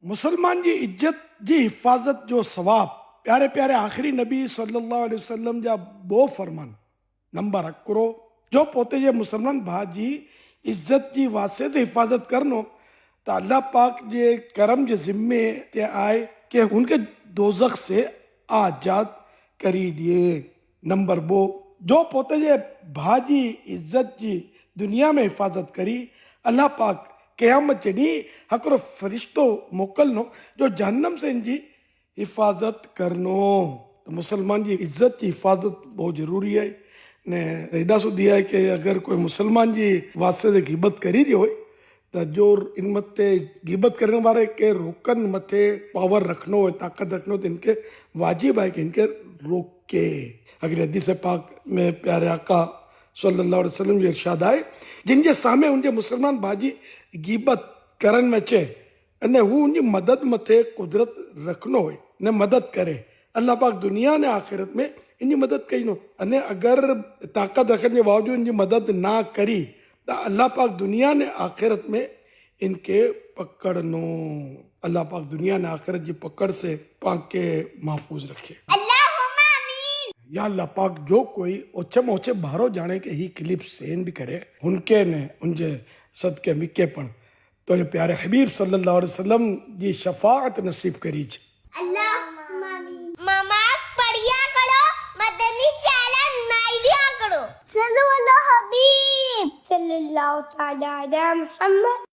मुसलमान जी इज्जत जी हिफाजत जो सवाब प्यारे प्यारे आखिरी नबी सल्लल्लाहु अलैहि वसल्लम जा बो फरमान नंबर करो जो पोते जे मुसलमान भाजी इज्जत जी वास्ते से हिफाजत करनो तो अल्लाह पाक जे करम जे जिम्मे ते आए कि उनके दोजख से आजाद करी दिए। नंबर बो जो पोते जे भाजी इज्जत जी दुनिया में हिफाजत करी अल्लाह पाक क़यामत जे ॾींहुं हिकिड़ो फ़रिश्तो मोकिलनो जो जहन्नम से इनजी हिफ़ाज़त करनो। तो मुसलमान जी इज्जत जी हिफ़ाज़त बहुत ज़रूरी है ने हेॾा सुधी आहे कि अगरि कोई मुसलमान जी वास्ते ते ग़ीबत करी रहियो है तो जो इन मथे ग़ीबत करने वाले के रोकन मथे पावर रखनो है ताकत रखनो तो इनके वाजिब है कि इनके रोके। अगर हदीस पाक में प्यारे आका सल्लल्लाहु अलैहि वसल्लम जो इरशाद आए जिनके सामे उनके मुसलमान भाजी ग़ीबत करन में चे अने हू उनकी मदद मथे कुदरत रखनो है ने मदद करे अल्लाह पाक दुनिया ने आखिरत में इनकी मदद कई नो अने अगर ताकत रखने के बावजूद इनकी मदद ना करी तो अल्लाह पाक दुनिया ने आखिरत में इनके पकड़नो। अल्लाह पाक दुनिया ने आखिरत की पकड़ से पाक के महफूज रखे। या अल्लाह पाक जो कोई ओछे में ओछे बारो जाने के ही क्लिप सेन भी करे उनके ने उनके सदके मिके पण तो ये प्यारे हबीब सल्लल्लाहु अलैहि वसल्लम जी शफाअत नसीब करी छे। नमाज पढ़िया करो मदनी चैनल नाइडिया करो सल्लल्लाहु हबीब सल्लल्लाहु तआला अलैहि मुहम्मद।